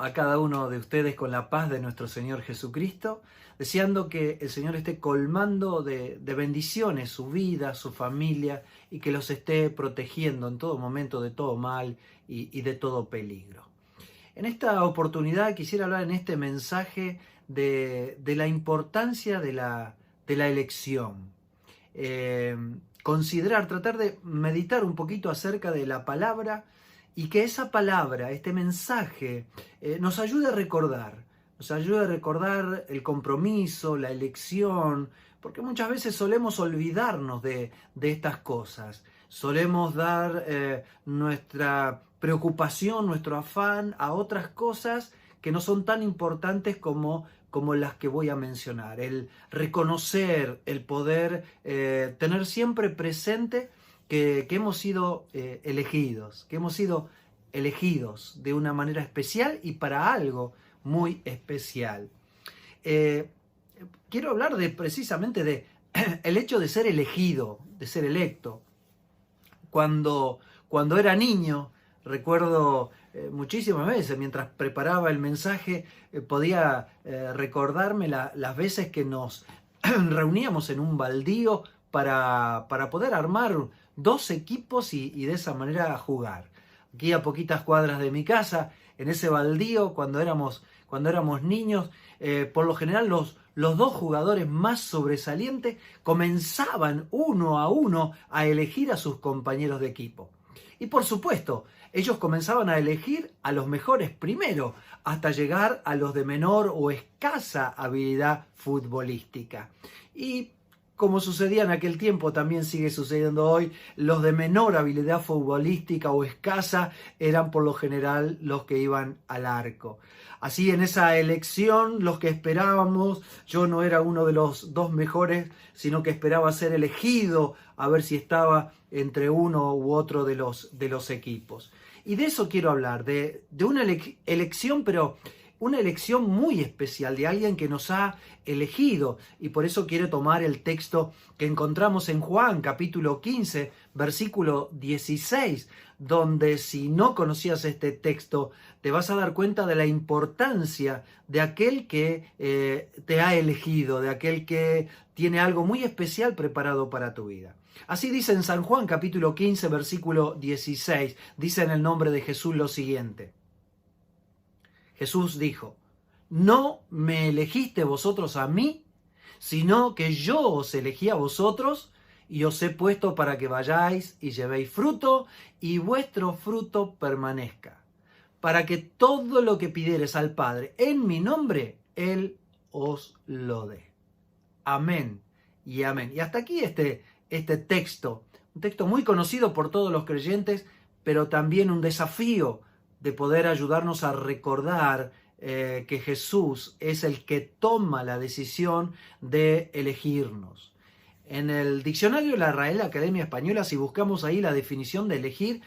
a cada uno de ustedes con la paz de nuestro Señor Jesucristo, deseando que el Señor esté colmando de bendiciones su vida, su familia, y que los esté protegiendo en todo momento de todo mal y de todo peligro. En esta oportunidad quisiera hablar en este mensaje de la importancia de la elección. Considerar, tratar de meditar un poquito acerca de la palabra y que esa palabra, este mensaje, nos ayude a recordar el compromiso, la elección, porque muchas veces solemos olvidarnos de estas cosas. Solemos dar nuestra preocupación, nuestro afán a otras cosas que no son tan importantes como las que voy a mencionar. El reconocer, el poder tener siempre presente que hemos sido elegidos, de una manera especial y para algo muy especial. Quiero hablar precisamente de el hecho de ser elegido, de ser electo. Cuando era niño, recuerdo muchísimas veces, mientras preparaba el mensaje, podía recordarme las veces que nos reuníamos en un baldío para poder armar 2 equipos y de esa manera jugar. Aquí a poquitas cuadras de mi casa, en ese baldío, cuando éramos niños, por lo general los 2 jugadores más sobresalientes comenzaban uno a uno a elegir a sus compañeros de equipo. Y por supuesto, ellos comenzaban a elegir a los mejores primero, hasta llegar a los de menor o escasa habilidad futbolística. Y como sucedía en aquel tiempo, también sigue sucediendo hoy, los de menor habilidad futbolística o escasa eran por lo general los que iban al arco. Así, en esa elección, los que esperábamos, yo no era uno de los 2 mejores, sino que esperaba ser elegido a ver si estaba entre uno u otro de los equipos. Y de eso quiero hablar, de una elección, pero una elección muy especial, de alguien que nos ha elegido. Y por eso quiero tomar el texto que encontramos en Juan, capítulo 15, versículo 16, donde, si no conocías este texto, te vas a dar cuenta de la importancia de aquel que te ha elegido, de aquel que tiene algo muy especial preparado para tu vida. Así dice en San Juan, capítulo 15, versículo 16, dice en el nombre de Jesús lo siguiente. Jesús dijo: no me elegiste vosotros a mí, sino que yo os elegí a vosotros y os he puesto para que vayáis y llevéis fruto y vuestro fruto permanezca, para que todo lo que pidiereis al Padre en mi nombre, Él os lo dé. Amén y amén. Y hasta aquí este texto, un texto muy conocido por todos los creyentes, pero también un desafío de poder ayudarnos a recordar que Jesús es el que toma la decisión de elegirnos. En el diccionario de la Real Academia Española, si buscamos ahí la definición de elegir,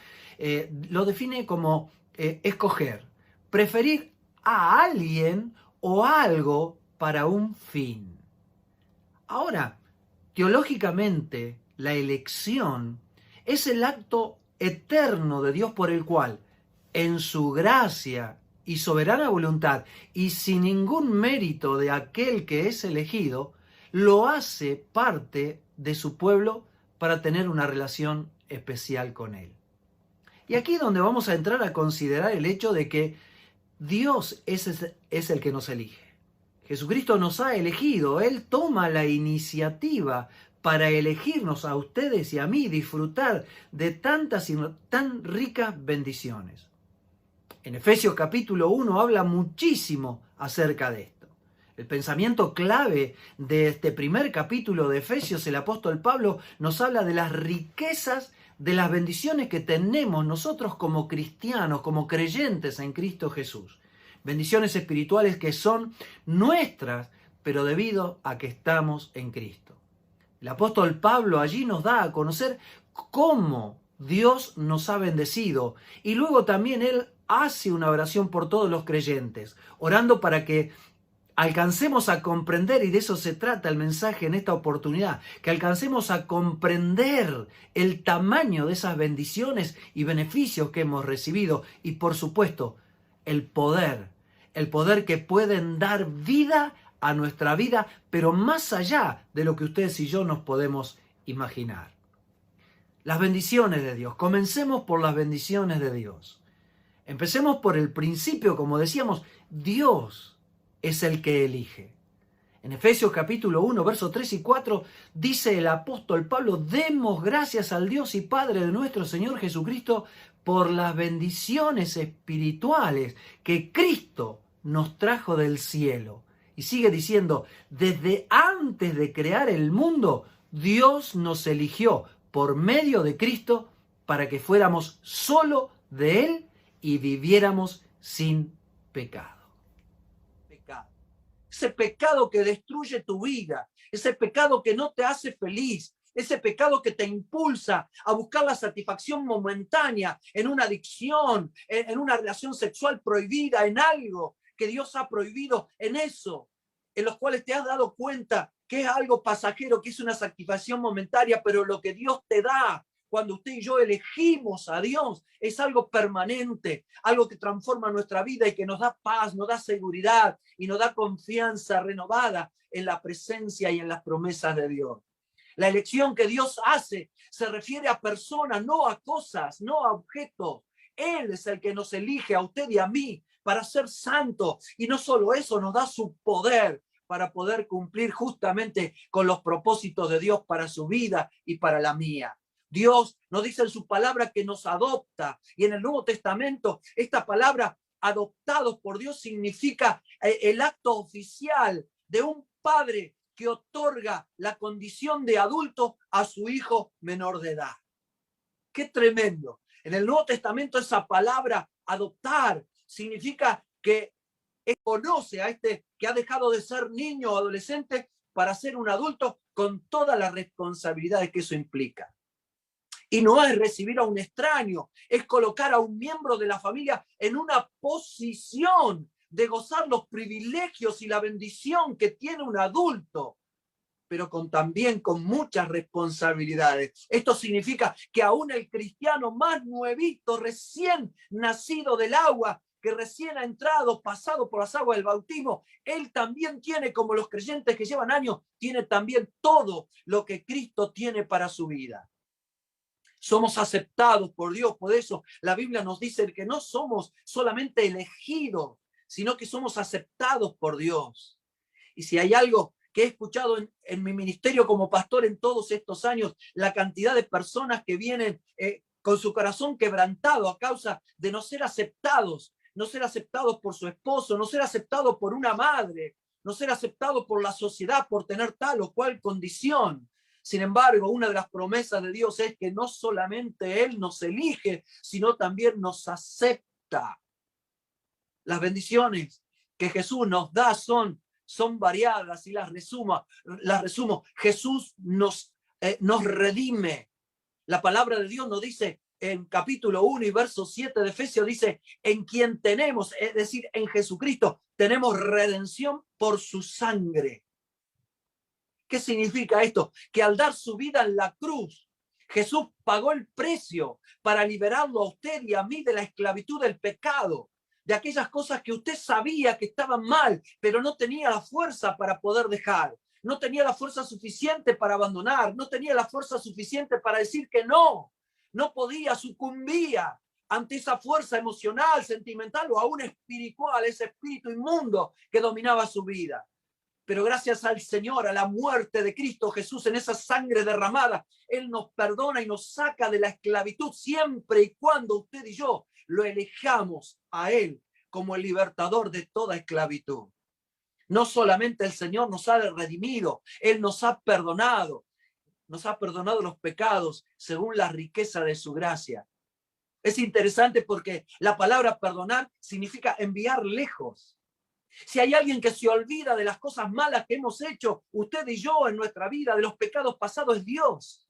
lo define como escoger, preferir a alguien o algo para un fin. Ahora, teológicamente, la elección es el acto eterno de Dios por el cual, en su gracia y soberana voluntad, y sin ningún mérito de aquel que es elegido, lo hace parte de su pueblo para tener una relación especial con él. Y aquí es donde vamos a entrar a considerar el hecho de que Dios es el que nos elige. Jesucristo nos ha elegido, Él toma la iniciativa para elegirnos a ustedes y a mí, disfrutar de tantas y tan ricas bendiciones. En Efesios capítulo 1 habla muchísimo acerca de esto. El pensamiento clave de este primer capítulo de Efesios, el apóstol Pablo nos habla de las riquezas, de las bendiciones que tenemos nosotros como cristianos, como creyentes en Cristo Jesús. Bendiciones espirituales que son nuestras, pero debido a que estamos en Cristo. El apóstol Pablo allí nos da a conocer cómo Dios nos ha bendecido, y luego también él hace una oración por todos los creyentes, orando para que alcancemos a comprender, y de eso se trata el mensaje en esta oportunidad, que alcancemos a comprender el tamaño de esas bendiciones y beneficios que hemos recibido, y por supuesto, el poder el poder que pueden dar vida a nuestra vida, pero más allá de lo que ustedes y yo nos podemos imaginar. Las bendiciones de Dios. Comencemos por las bendiciones de Dios. Empecemos por el principio, como decíamos, Dios es el que elige. En Efesios capítulo 1, versos 3 y 4, dice el apóstol Pablo: demos gracias al Dios y Padre de nuestro Señor Jesucristo por las bendiciones espirituales que Cristo nos trajo del cielo. Y sigue diciendo: desde antes de crear el mundo, Dios nos eligió por medio de Cristo para que fuéramos solo de Él y viviéramos sin pecado. Ese pecado que destruye tu vida, ese pecado que no te hace feliz, ese pecado que te impulsa a buscar la satisfacción momentánea en una adicción, en una relación sexual prohibida, en algo que Dios ha prohibido, en eso, en los cuales te has dado cuenta que es algo pasajero, que es una satisfacción momentánea, pero lo que Dios te da cuando usted y yo elegimos a Dios es algo permanente, algo que transforma nuestra vida y que nos da paz, nos da seguridad y nos da confianza renovada en la presencia y en las promesas de Dios. La elección que Dios hace se refiere a personas, no a cosas, no a objetos. Él es el que nos elige a usted y a mí para ser santos. Y no solo eso, nos da su poder para poder cumplir justamente con los propósitos de Dios para su vida y para la mía. Dios nos dice en su palabra que nos adopta. Y en el Nuevo Testamento, esta palabra adoptados por Dios significa el acto oficial de un padre que otorga la condición de adulto a su hijo menor de edad. ¡Qué tremendo! En el Nuevo Testamento esa palabra adoptar significa que conoce a este que ha dejado de ser niño o adolescente para ser un adulto con todas las responsabilidades que eso implica. Y no es recibir a un extraño, es colocar a un miembro de la familia en una posición de gozar los privilegios y la bendición que tiene un adulto, pero también con muchas responsabilidades. Esto significa que aún el cristiano más nuevito, recién nacido del agua, que recién ha entrado, pasado por las aguas del bautismo, él también tiene, como los creyentes que llevan años, tiene también todo lo que Cristo tiene para su vida. Somos aceptados por Dios, por eso la Biblia nos dice que no somos solamente elegidos, sino que somos aceptados por Dios. Y si hay algo que he escuchado en mi ministerio como pastor en todos estos años, la cantidad de personas que vienen con su corazón quebrantado a causa de no ser aceptados por su esposo, no ser aceptados por una madre, no ser aceptados por la sociedad por tener tal o cual condición. Sin embargo, una de las promesas de Dios es que no solamente Él nos elige, sino también nos acepta. Las bendiciones que Jesús nos da son variadas y las resumo. Jesús nos redime. La palabra de Dios nos dice en capítulo 1 y verso 7 de Efesios, dice: en quien tenemos, es decir, en Jesucristo, tenemos redención por su sangre. ¿Qué significa esto? Que al dar su vida en la cruz, Jesús pagó el precio para liberarlo a usted y a mí de la esclavitud del pecado, de aquellas cosas que usted sabía que estaban mal, pero no tenía la fuerza para poder dejar, no tenía la fuerza suficiente para abandonar, no tenía la fuerza suficiente para decir que no podía, sucumbía ante esa fuerza emocional, sentimental o aún espiritual, ese espíritu inmundo que dominaba su vida. Pero gracias al Señor, a la muerte de Cristo Jesús, en esa sangre derramada, Él nos perdona y nos saca de la esclavitud siempre y cuando usted y yo lo elijamos a Él como el libertador de toda esclavitud. No solamente el Señor nos ha redimido, Él nos ha perdonado los pecados según la riqueza de su gracia. Es interesante porque la palabra perdonar significa enviar lejos. Si hay alguien que se olvida de las cosas malas que hemos hecho, usted y yo en nuestra vida, de los pecados pasados, es Dios.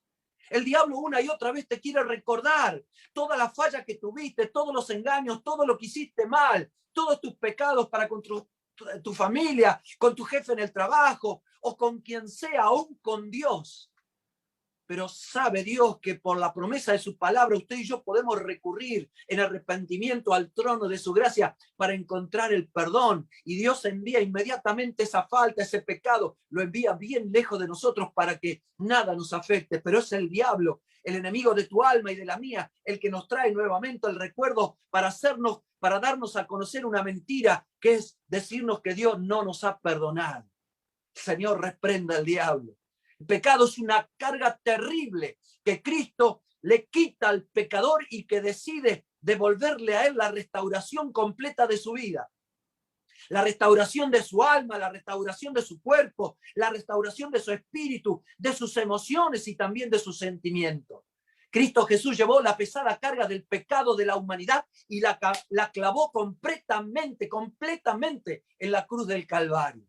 El diablo una y otra vez te quiere recordar toda la falla que tuviste, todos los engaños, todo lo que hiciste mal, todos tus pecados para con tu familia, con tu jefe en el trabajo o con quien sea, aún con Dios. pero sabe Dios que por la promesa de su palabra usted y yo podemos recurrir en arrepentimiento al trono de su gracia para encontrar el perdón. Y Dios envía inmediatamente esa falta, ese pecado, lo envía bien lejos de nosotros para que nada nos afecte. Pero es el diablo, el enemigo de tu alma y de la mía, el que nos trae nuevamente el recuerdo para darnos a conocer una mentira, que es decirnos que Dios no nos ha perdonado. Señor, reprenda al diablo. El pecado es una carga terrible que Cristo le quita al pecador y que decide devolverle a él la restauración completa de su vida. La restauración de su alma, la restauración de su cuerpo, la restauración de su espíritu, de sus emociones y también de sus sentimientos. Cristo Jesús llevó la pesada carga del pecado de la humanidad y la clavó completamente en la cruz del Calvario.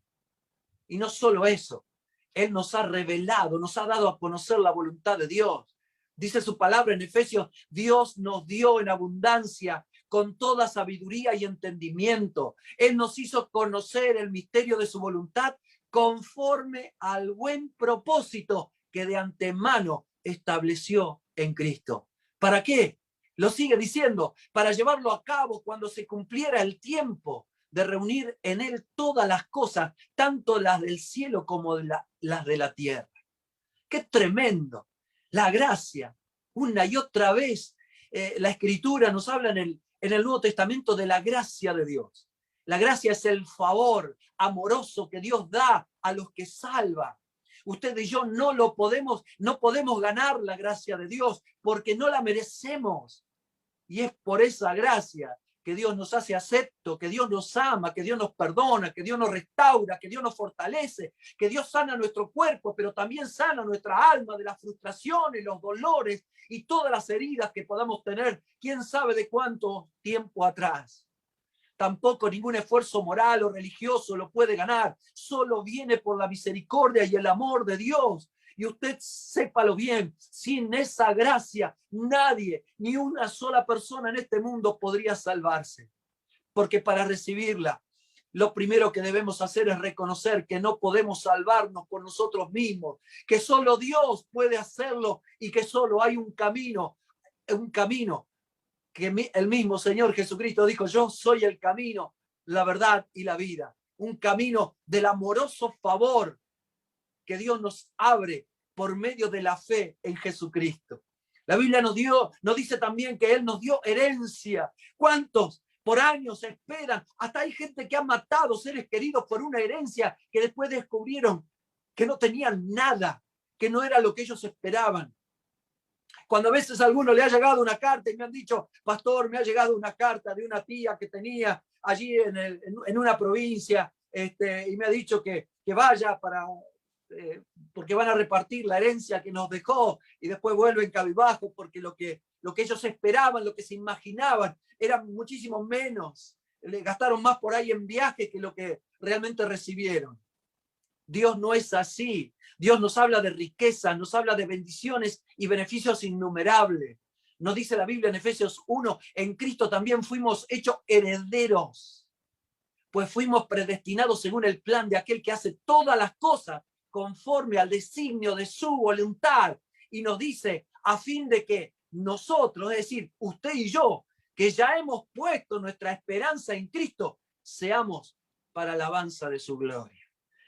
Y no solo eso, Él nos ha revelado, nos ha dado a conocer la voluntad de Dios. Dice su palabra en Efesios, Dios nos dio en abundancia con toda sabiduría y entendimiento. Él nos hizo conocer el misterio de su voluntad conforme al buen propósito que de antemano estableció en Cristo. ¿Para qué? Lo sigue diciendo, para llevarlo a cabo cuando se cumpliera el tiempo de reunir en él todas las cosas, tanto las del cielo como las de la tierra. ¡Qué tremendo! La gracia, una y otra vez, la Escritura nos habla en el Nuevo Testamento de la gracia de Dios. La gracia es el favor amoroso que Dios da a los que salva. Usted y yo no podemos ganar la gracia de Dios porque no la merecemos. Y es por esa gracia que Dios nos hace acepto, que Dios nos ama, que Dios nos perdona, que Dios nos restaura, que Dios nos fortalece, que Dios sana nuestro cuerpo, pero también sana nuestra alma de las frustraciones, los dolores y todas las heridas que podamos tener, quién sabe de cuánto tiempo atrás. Tampoco ningún esfuerzo moral o religioso lo puede ganar, solo viene por la misericordia y el amor de Dios. Y usted sépalo bien, sin esa gracia nadie, ni una sola persona en este mundo podría salvarse. Porque para recibirla, lo primero que debemos hacer es reconocer que no podemos salvarnos por nosotros mismos, que solo Dios puede hacerlo y que solo hay un camino que el mismo Señor Jesucristo dijo, yo soy el camino, la verdad y la vida. Un camino del amoroso favor que Dios nos abre por medio de la fe en Jesucristo. La Biblia nos dice también que Él nos dio herencia. ¿Cuántos por años esperan? Hasta hay gente que ha matado seres queridos por una herencia que después descubrieron que no tenían nada, que no era lo que ellos esperaban. Cuando a veces a alguno le ha llegado una carta y me han dicho, pastor, me ha llegado una carta de una tía que tenía allí en una provincia, y me ha dicho que vaya porque van a repartir la herencia que nos dejó, y después vuelven cabizbajo porque lo que ellos esperaban, lo que se imaginaban, era muchísimo menos. Le gastaron más por ahí en viajes que lo que realmente recibieron. Dios no es así. Dios nos habla de riqueza, nos habla de bendiciones y beneficios innumerables. Nos dice la Biblia en Efesios 1, en Cristo también fuimos hechos herederos, pues fuimos predestinados según el plan de aquel que hace todas las cosas conforme al designio de su voluntad. Y nos dice, a fin de que nosotros, es decir, usted y yo, que ya hemos puesto nuestra esperanza en Cristo, seamos para alabanza de su gloria.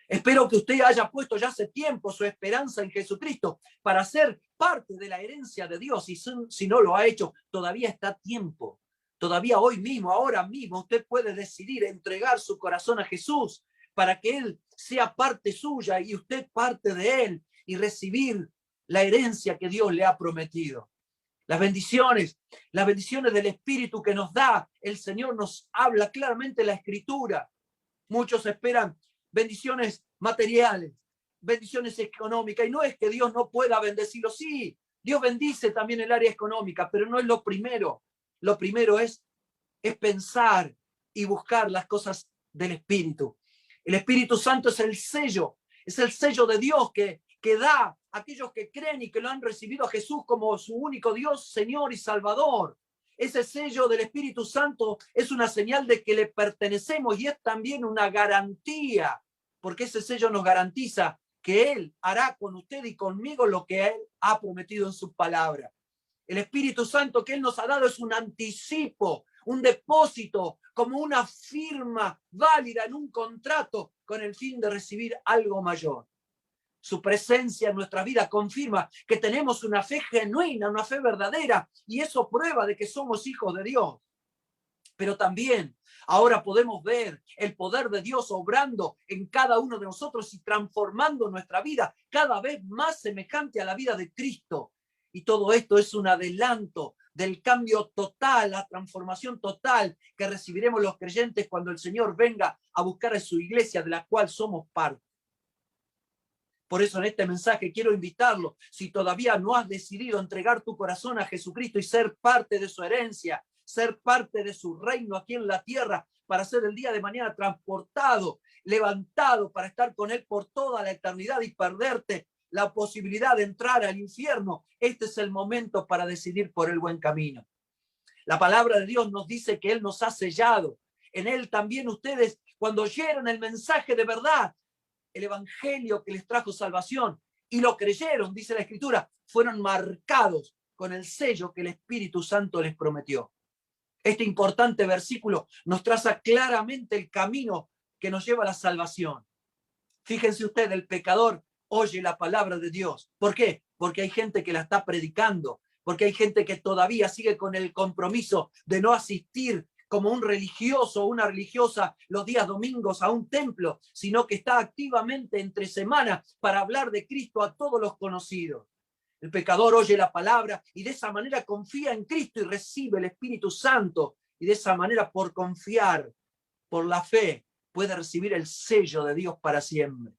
Espero que usted haya puesto ya hace tiempo su esperanza en Jesucristo para ser parte de la herencia de Dios. Y si no lo ha hecho, todavía está a tiempo. Todavía hoy mismo, ahora mismo, usted puede decidir entregar su corazón a Jesús para que Él sea parte suya y usted parte de Él y recibir la herencia que Dios le ha prometido. Las bendiciones del Espíritu que nos da el Señor nos habla claramente en la Escritura. Muchos esperan bendiciones materiales, bendiciones económicas, y no es que Dios no pueda bendecirlo. Sí, Dios bendice también el área económica, pero no es lo primero. Lo primero es pensar y buscar las cosas del Espíritu. El Espíritu Santo es el sello de Dios que da a aquellos que creen y que lo han recibido a Jesús como su único Dios, Señor y Salvador. Ese sello del Espíritu Santo es una señal de que le pertenecemos y es también una garantía, porque ese sello nos garantiza que Él hará con usted y conmigo lo que Él ha prometido en su palabra. El Espíritu Santo que Él nos ha dado es un anticipo, un depósito, como una firma válida en un contrato con el fin de recibir algo mayor. Su presencia en nuestra vida confirma que tenemos una fe genuina, una fe verdadera, y eso prueba de que somos hijos de Dios. Pero también ahora podemos ver el poder de Dios obrando en cada uno de nosotros y transformando nuestra vida cada vez más semejante a la vida de Cristo. Y todo esto es un adelanto del cambio total, la transformación total que recibiremos los creyentes cuando el Señor venga a buscar a su iglesia de la cual somos parte. Por eso en este mensaje quiero invitarlo, si todavía no has decidido entregar tu corazón a Jesucristo y ser parte de su herencia, ser parte de su reino aquí en la tierra, para ser el día de mañana transportado, levantado para estar con Él por toda la eternidad y perderte la posibilidad de entrar al infierno, este es el momento para decidir por el buen camino. La palabra de Dios nos dice que Él nos ha sellado. En Él también ustedes, cuando oyeron el mensaje de verdad, el evangelio que les trajo salvación, y lo creyeron, dice la Escritura, fueron marcados con el sello que el Espíritu Santo les prometió. Este importante versículo nos traza claramente el camino que nos lleva a la salvación. Fíjense ustedes, el pecador oye la palabra de Dios. ¿Por qué? Porque hay gente que la está predicando, porque hay gente que todavía sigue con el compromiso de no asistir como un religioso o una religiosa los días domingos a un templo, sino que está activamente entre semana para hablar de Cristo a todos los conocidos. El pecador oye la palabra y de esa manera confía en Cristo y recibe el Espíritu Santo. Y de esa manera, por confiar, por la fe, puede recibir el sello de Dios para siempre.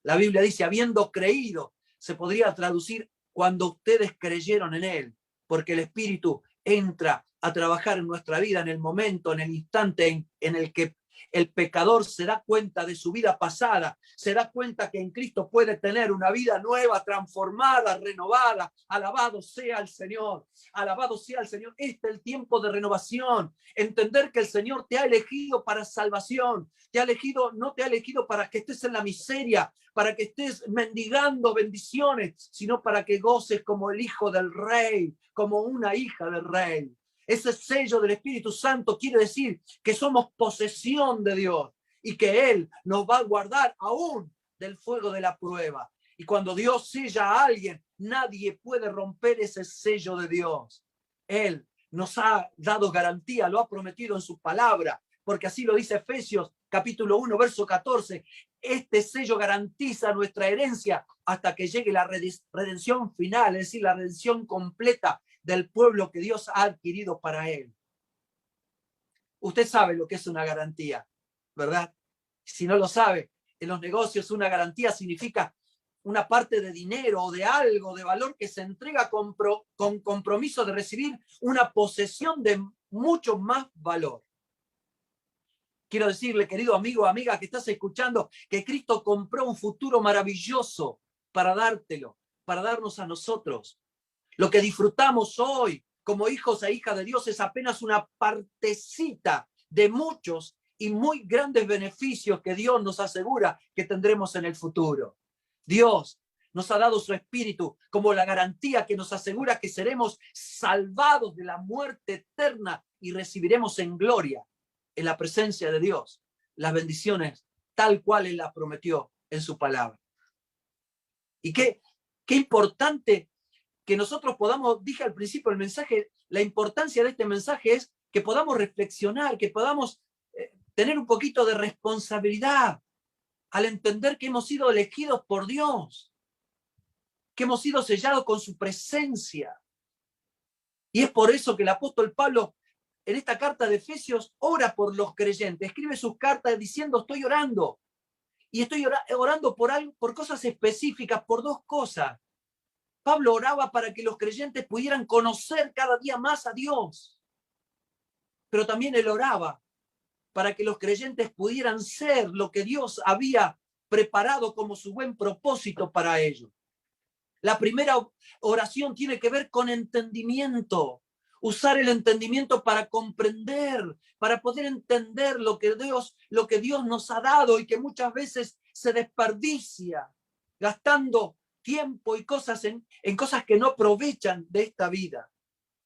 La Biblia dice, habiendo creído, se podría traducir cuando ustedes creyeron en Él, porque el Espíritu entra a trabajar en nuestra vida en el momento, en el instante en el que el pecador se da cuenta de su vida pasada, se da cuenta que en Cristo puede tener una vida nueva, transformada, renovada. Alabado sea el Señor, alabado sea el Señor. Este es el tiempo de renovación. Entender que el Señor te ha elegido para salvación, te ha elegido, no te ha elegido para que estés en la miseria, para que estés mendigando bendiciones, sino para que goces como el hijo del rey, como una hija del rey. Ese sello del Espíritu Santo quiere decir que somos posesión de Dios y que Él nos va a guardar aún del fuego de la prueba. Y cuando Dios sella a alguien, nadie puede romper ese sello de Dios. Él nos ha dado garantía, lo ha prometido en su palabra, porque así lo dice Efesios capítulo 1, verso 14. Este sello garantiza nuestra herencia hasta que llegue la redención final, es decir, la redención completa del pueblo que Dios ha adquirido para Él. Usted sabe lo que es una garantía, ¿verdad? Si no lo sabe, en los negocios una garantía significa una parte de dinero o de algo de valor que se entrega con compromiso de recibir una posesión de mucho más valor. Quiero decirle, querido amigo o amiga que estás escuchando, que Cristo compró un futuro maravilloso para dártelo, para darnos a nosotros. Lo que disfrutamos hoy como hijos e hijas de Dios es apenas una partecita de muchos y muy grandes beneficios que Dios nos asegura que tendremos en el futuro. Dios nos ha dado su Espíritu como la garantía que nos asegura que seremos salvados de la muerte eterna y recibiremos en gloria, en la presencia de Dios, las bendiciones tal cual Él las prometió en su palabra. Y qué importante que nosotros podamos, dije al principio del mensaje, la importancia de este mensaje es que podamos reflexionar, que podamos tener un poquito de responsabilidad al entender que hemos sido elegidos por Dios, que hemos sido sellados con su presencia. Y es por eso que el apóstol Pablo, en esta carta de Efesios, ora por los creyentes, escribe sus cartas diciendo, estoy orando. Y estoy orando por cosas específicas, por dos cosas. Pablo oraba para que los creyentes pudieran conocer cada día más a Dios. Pero también él oraba para que los creyentes pudieran ser lo que Dios había preparado como su buen propósito para ellos. La primera oración tiene que ver con entendimiento. Usar el entendimiento para comprender, para poder entender lo que Dios nos ha dado y que muchas veces se desperdicia. gastando tiempo y cosas en cosas que no aprovechan de esta vida.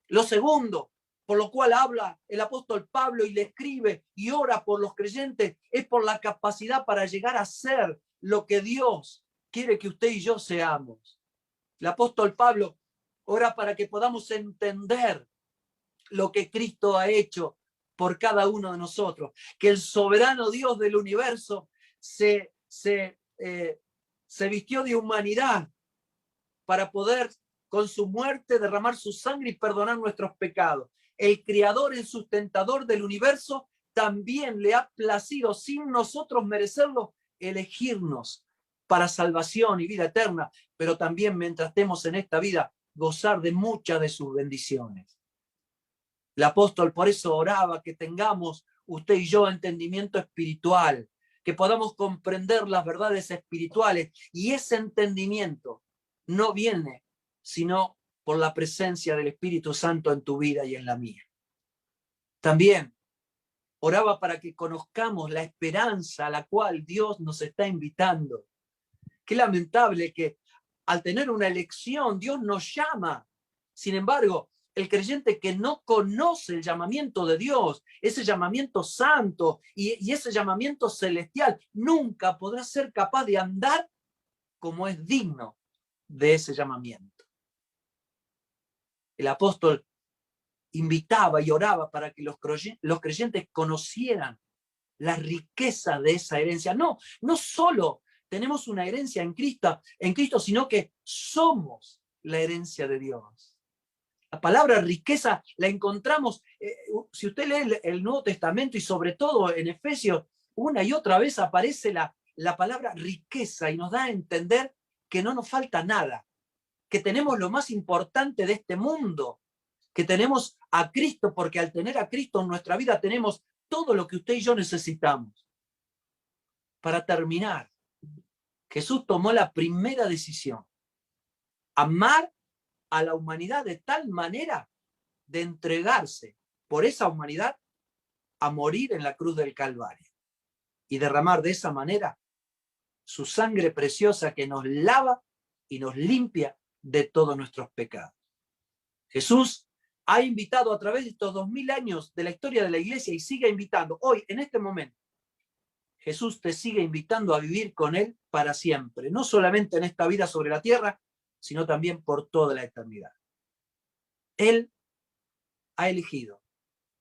Lo segundo, por lo cual habla el apóstol Pablo y le escribe y ora por los creyentes, es por la capacidad para llegar a ser lo que Dios quiere que usted y yo seamos. El apóstol Pablo ora para que podamos entender lo que Cristo ha hecho por cada uno de nosotros, que el soberano Dios del universo se vistió de humanidad para poder con su muerte derramar su sangre y perdonar nuestros pecados. El creador, el sustentador del universo, también le ha placido, sin nosotros merecerlo, elegirnos para salvación y vida eterna, pero también mientras estemos en esta vida, gozar de muchas de sus bendiciones. El apóstol por eso oraba que tengamos usted y yo entendimiento espiritual, que podamos comprender las verdades espirituales, y ese entendimiento no viene sino por la presencia del Espíritu Santo en tu vida y en la mía. También oraba para que conozcamos la esperanza a la cual Dios nos está invitando. Qué lamentable que al tener una elección Dios nos llama. Sin embargo, el creyente que no conoce el llamamiento de Dios, ese llamamiento santo y ese llamamiento celestial, nunca podrá ser capaz de andar como es digno de ese llamamiento. El apóstol invitaba y oraba para que los creyentes conocieran la riqueza de esa herencia. No solo tenemos una herencia en Cristo, sino que somos la herencia de Dios. La palabra riqueza la encontramos, si usted lee el Nuevo Testamento y sobre todo en Efesios, una y otra vez aparece la palabra riqueza y nos da a entender que no nos falta nada, que tenemos lo más importante de este mundo, que tenemos a Cristo, porque al tener a Cristo en nuestra vida tenemos todo lo que usted y yo necesitamos. Para terminar, Jesús tomó la primera decisión: amar a la humanidad de tal manera de entregarse por esa humanidad a morir en la cruz del Calvario y derramar de esa manera su sangre preciosa que nos lava y nos limpia de todos nuestros pecados. Jesús ha invitado a través de estos 2000 años de la historia de la iglesia y sigue invitando. Hoy, en este momento, Jesús te sigue invitando a vivir con Él para siempre, no solamente en esta vida sobre la tierra, sino también por toda la eternidad. Él ha elegido.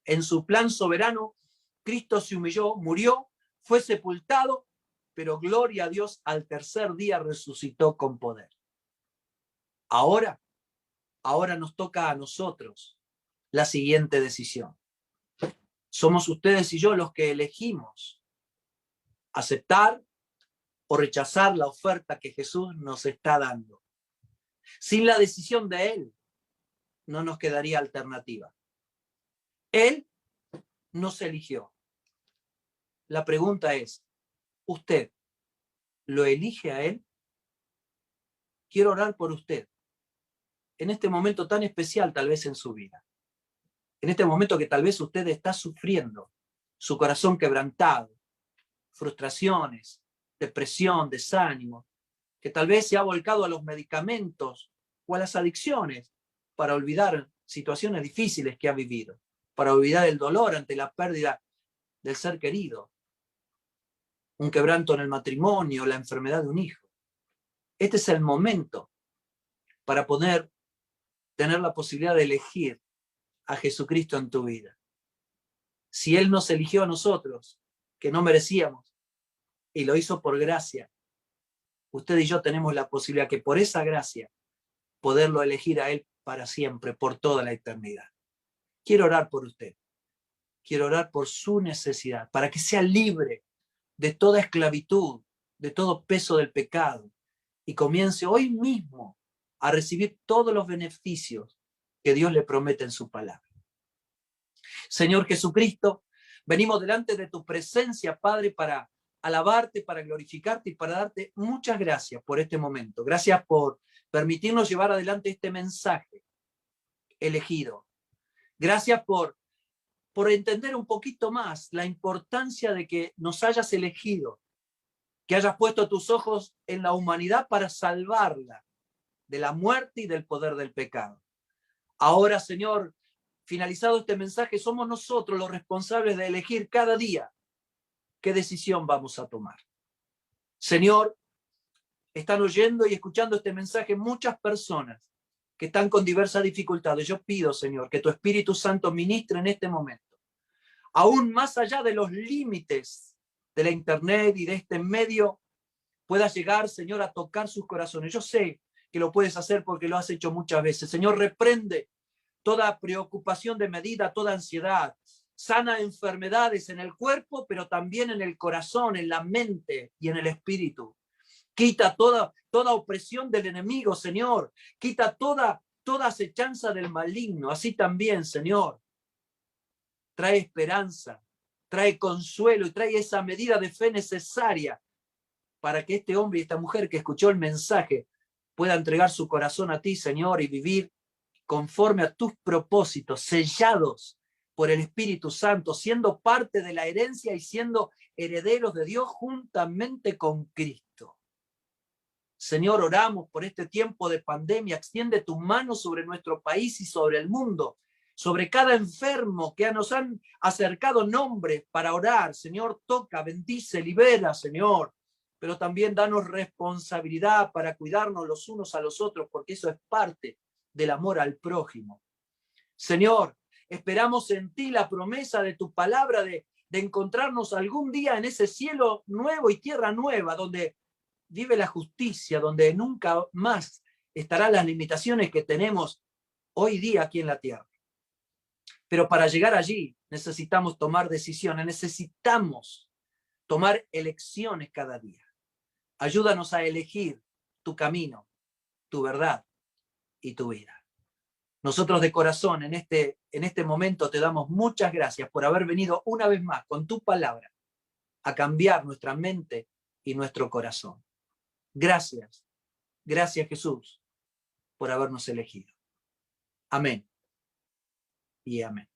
En su plan soberano, Cristo se humilló, murió, fue sepultado, pero gloria a Dios, al tercer día resucitó con poder. Ahora nos toca a nosotros la siguiente decisión. Somos ustedes y yo los que elegimos aceptar o rechazar la oferta que Jesús nos está dando. Sin la decisión de Él, no nos quedaría alternativa. Él nos eligió. La pregunta es, ¿usted lo elige a Él? Quiero orar por usted en este momento tan especial tal vez en su vida. En este momento que tal vez usted está sufriendo, su corazón quebrantado, frustraciones, depresión, desánimo, que tal vez se ha volcado a los medicamentos o a las adicciones para olvidar situaciones difíciles que ha vivido, para olvidar el dolor ante la pérdida del ser querido, un quebranto en el matrimonio, la enfermedad de un hijo. Este es el momento para poder tener la posibilidad de elegir a Jesucristo en tu vida. Si Él nos eligió a nosotros, que no merecíamos, y lo hizo por gracia, usted y yo tenemos la posibilidad que por esa gracia poderlo elegir a Él para siempre, por toda la eternidad. Quiero orar por usted. Quiero orar por su necesidad, para que sea libre de toda esclavitud, de todo peso del pecado, y comience hoy mismo a recibir todos los beneficios que Dios le promete en su palabra. Señor Jesucristo, venimos delante de tu presencia, Padre, para alabarte, para glorificarte y para darte muchas gracias por este momento. Gracias por permitirnos llevar adelante este mensaje elegido. Gracias por entender un poquito más la importancia de que nos hayas elegido que hayas puesto tus ojos en la humanidad para salvarla de la muerte y del poder del pecado. Ahora, Señor, finalizado este mensaje, somos nosotros los responsables de elegir cada día qué decisión vamos a tomar. Señor, están oyendo y escuchando este mensaje muchas personas que están con diversas dificultades. Yo pido, Señor, que tu Espíritu Santo ministre en este momento, aún más allá de los límites de la internet y de este medio, pueda llegar, Señor, a tocar sus corazones. Yo sé que lo puedes hacer porque lo has hecho muchas veces. Señor, reprende toda preocupación de medida, toda ansiedad. Sana enfermedades en el cuerpo, pero también en el corazón, en la mente y en el espíritu. Quita toda opresión del enemigo, Señor. Quita toda acechanza del maligno. Así también, Señor, trae esperanza, trae consuelo y trae esa medida de fe necesaria para que este hombre y esta mujer que escuchó el mensaje pueda entregar su corazón a ti, Señor, y vivir conforme a tus propósitos, sellados por el Espíritu Santo, siendo parte de la herencia y siendo herederos de Dios juntamente con Cristo. Señor, oramos por este tiempo de pandemia. Extiende tu mano sobre nuestro país y sobre el mundo, sobre cada enfermo que nos han acercado nombres para orar. Señor, toca, bendice, libera, Señor. Pero también danos responsabilidad para cuidarnos los unos a los otros, porque eso es parte del amor al prójimo. Señor, esperamos en ti la promesa de tu palabra de encontrarnos algún día en ese cielo nuevo y tierra nueva, donde vive la justicia, donde nunca más estarán las limitaciones que tenemos hoy día aquí en la tierra. Pero para llegar allí necesitamos tomar decisiones, necesitamos tomar elecciones cada día. Ayúdanos a elegir tu camino, tu verdad y tu vida. Nosotros de corazón en este momento te damos muchas gracias por haber venido una vez más con tu palabra a cambiar nuestra mente y nuestro corazón. Gracias, gracias Jesús por habernos elegido. Amén y amén.